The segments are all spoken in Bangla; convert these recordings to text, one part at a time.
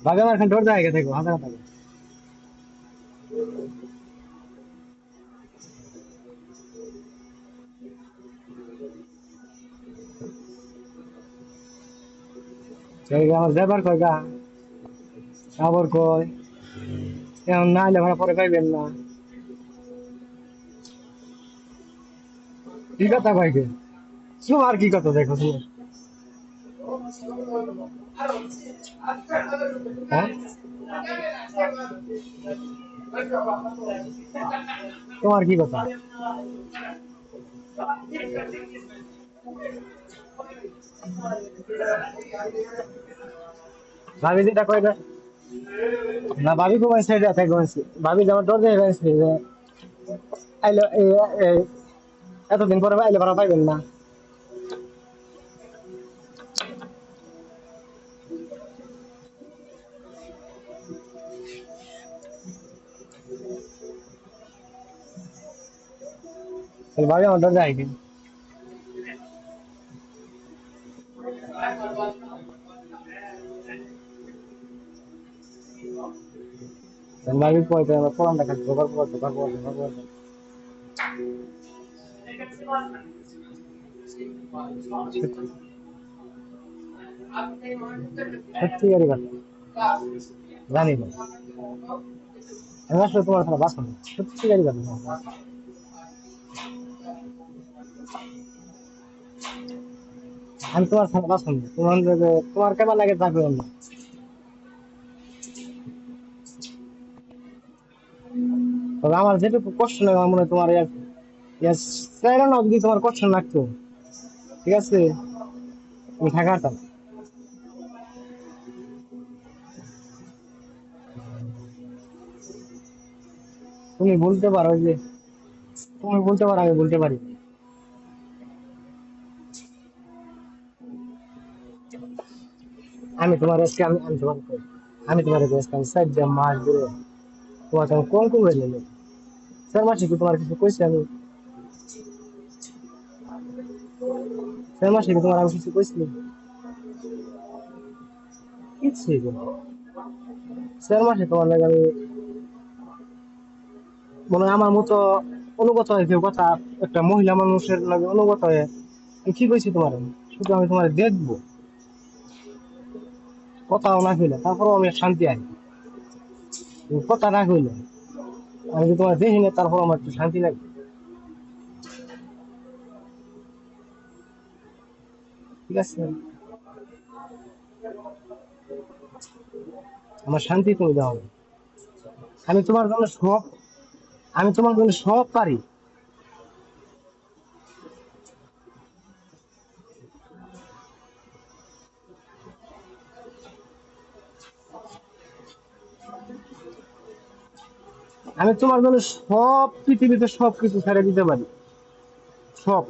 ভাবে আমার এখানে ডোর জায়গা থাকবো হাজার থাকবো। সেই আমার যাবার কয় গা খবর কয় এখন না হলে ভাড়া পরে পাইবেন না। কি কথা কয় কে আর কি কথা দেখো তুমি? হ্যাঁ তোমার কি কথা? ভাবি যেটা কয় না, না ভাবি ঘুমাই সাইডে আছে ঘুমাইছি। ভাবি যেমন দরজায় ঘুমাইছি যে আইলো এতদিন পরে আইলে ভাড়া পাইবেন না। তাহলে ভাবি আমার দরজায় আইবেন। তাহলে ভাবি কইতে আমার কোরআনটা খালি জোগাড় করতে পারবো জোগাড় করতে। সত্যি কথা জানি না, আমি আসলে তোমার ছাড়া বাঁচব না, সত্যিকারই কথা। আমি তোমার ছাড়া বাঁচব না, তোমার কেমন লাগে থাকবে অন্য। তবে আমার যেটুকু কষ্ট লাগে আমার মনে হয় তোমার চাইলে না যদি তোমার কষ্ট লাগতো, ঠিক আছে, তুমি থাকাটা। তুমি বলতে পারো যে তুমি বলতে পারো আমি বলতে পারি। আমি তোমার আজকে আমি তোমার আমি তোমার আজকে আমি 4 মাস ধরে তোমার সঙ্গে কম কম হয়ে গেল। 4 মাসে কি তোমার কিছু কইছি আমি? 4 মাসে কি তোমার আমি কিছু কইছি? কিছুই তো না। 4 মাসে তোমার লাগে আমি মনে হয় আমার মতো অনুগত হয়েছে কথা, একটা মহিলা মানুষের লাগে অনুগত হয়ে আমি কি কইছি তোমার? শুধু আমি তোমার দেখবো, কথাও না কইলে তারপরেও আমি শান্তি আনি। তুমি কথা না কইলে আমি যদি তোমার দেখি না তারপর আমার একটু শান্তি লাগবে, ঠিক আছে? আমার শান্তি তুমি দাও। আমি তোমার জন্য সব আমি তোমার জন্য সব পারি। আমি তোমার জন্য সব পৃথিবীতে সবকিছু ছেড়ে দিতে পারি, সব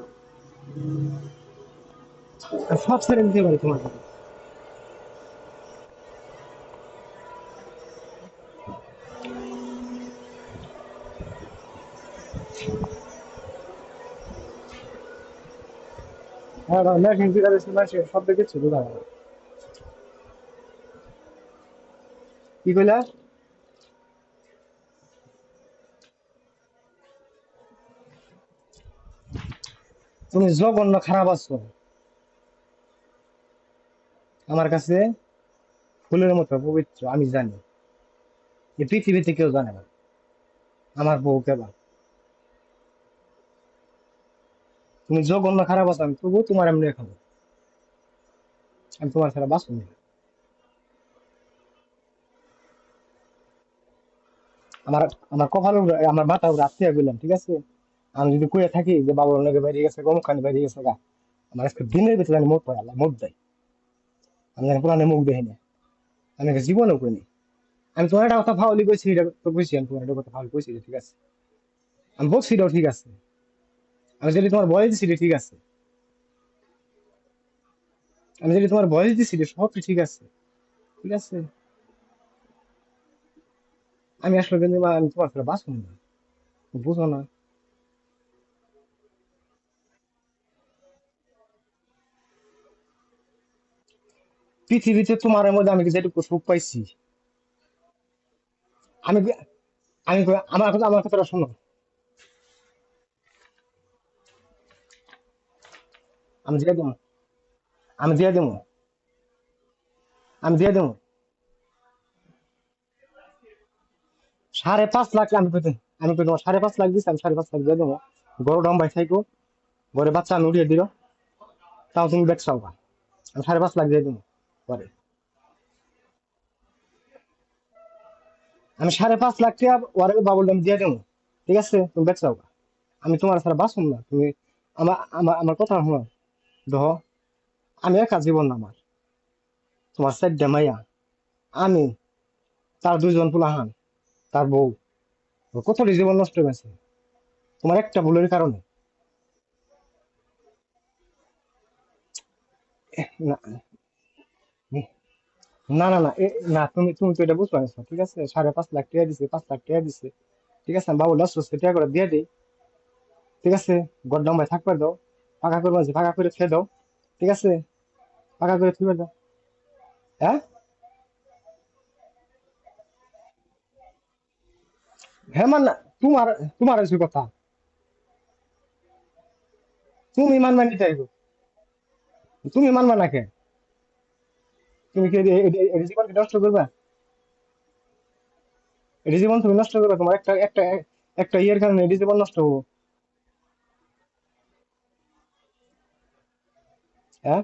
সব ছেড়ে দিতে পারি তোমার জন্য। হ্যাঁ ভাই, মেশিন কি করে মেশিন সব দেখেছি বুঝা গেল। কি কইলা? তুমি জঘন্য খারাপ আছো আমার কাছে, ফুলের মতো পবিত্র আমি জানি, এই পৃথিবীতে কেউ জানে না আমার বউ কেবা। তুমি জঘন্য খারাপ আছো, আমি তবুও তোমার এমনি খাবো। আমি তোমার ছাড়া বাঁচব না। আমার আমার কপালের আমার মাথার উপরে আত্মীয় গেলাম, ঠিক আছে? আমি যদি কয়ে থাকি যে বাবুর নাকি বাইরে গেছে অমুক খানি বাইরে গেছে গা, আমার আজকে দিনের ভিতরে আমি মুখ পাই, আল্লাহ মুখ দেয়। আমি জানি পুরানো মুখ দেখি না, আমি আগে জীবনেও কইনি। আমি তোমার একটা কথা ফাউলি কইছি, এটা তো কইছি, আমি তোমার একটা কথা ফাউল কইছি, ঠিক আছে? আমি বলছি এটাও ঠিক আছে, আমি যদি তোমার বয়স দিছি এটা ঠিক আছে, আমি যদি তোমার বয়স দিছি এটা সব ঠিক আছে, ঠিক আছে? আমি আসলে কিন্তু আমি তোমার সাথে বাঁচব না, বুঝো না? পৃথিবীতে তোমার মধ্যে আমি যেটুকু সুখ পাইছি, আমি আমি আমার কথাটা শোনো। আমি দিয়ে দেবো, আমি দিয়ে দেবো, আমি দিয়ে দেবো 5.5 লাখ। আমি কই তোমার 5.5 লাখ দিচ্ছি, আমি 5.5 লাখ দিয়ে দেবো। গরু ডম্বাই থাইকো, ঘরে বাচ্চা আমি উড়িয়ে দিল, তাও তুমি ব্যবসাও পা। আমি 5.5 লাখ দিয়ে দেবো পরে। আমি 5.5 লাখ টাকা ওরে বাবুল আমি দিয়ে দেবো, ঠিক আছে? তুমি ব্যবসাও পা। আমি তোমার ছাড়া বাঁচুম না। তুমি আমার কথা শোনো। দেখো, আমি একা জীবন না আমার, তোমার 4টা মাইয়া, আমি, তার 2জন পোলাহান, তার বউ, ওর কতটি জীবন নষ্ট হয়ে গেছে তোমার একটা ভুলের কারণে। না না না না না, তুমি তুমি তো এটা বুঝতে পারছো, ঠিক আছে? 5.5 লাখ টাকা দিছে, 5 লাখ টাকা দিছে, ঠিক আছে? আমি বাবু 10 টাকা করে দিয়ে দিই, ঠিক আছে? গড্ডাম ভাই থাকবে দাও, পাকা করে মাঝে পাকা করে খেয়ে দাও, ঠিক আছে? পাকা করে খেয়ে দাও। হ্যাঁ, হ্যাঁ, মান না, তোমার তোমার আছে কথা, তুমি মানবা নিতে আইবো, তুমি মানবা না কে? তুমি কি এই জীবনকে নষ্ট করবা? এই জীবন তুমি নষ্ট করবা, তোমার একটা ইয়ের কারণে এই জীবন নষ্ট হবো। হ্যাঁ,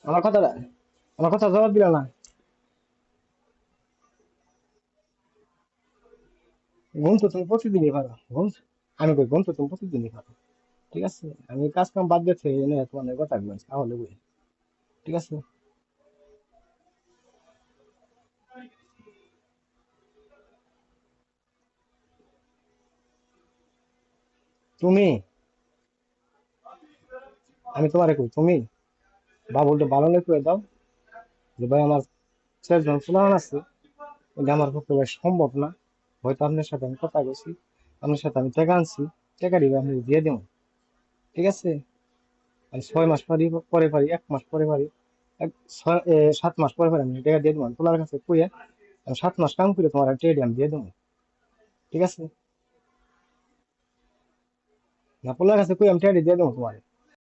আমার কথাটা, আমার কথা জবাব দিলা না। ঘুম তো তুমি প্রতিদিনই পারো, ঘুম, আমি কই ঘুম তো তুমি প্রতিদিনই পারো, ঠিক আছে? আমি কাজ কাম বাদ দিয়েছে এনে তোমার কথা বলছি তাহলে বুঝি, ঠিক আছে? তুমি, আমি তোমারে কই, তুমি বাবুলটা ভালো না করে দাও, যে ভাই আমার 4জন ফুলান আছে, এটা আমার পক্ষে ভাই সম্ভব না। হয়তো আপনার সাথে আমি কথা বলছি, আপনার সাথে আমি টাকা আনছি, টাকা দিবে আপনি দিয়ে দেবো, ঠিক আছে? আমি 6 মাস পরে পারি, 1 মাস পরে পারি, 7 মাস পরে পারি, আমি টাকা দিয়ে দেবো। তোমার কাছে কইয়া আমি 7 মাস কাম করে তোমার টাকা আমি দিয়ে দেবো, ঠিক আছে? না, পোলার কাছে কই আমি টাকা দিয়ে দেবো তোমার।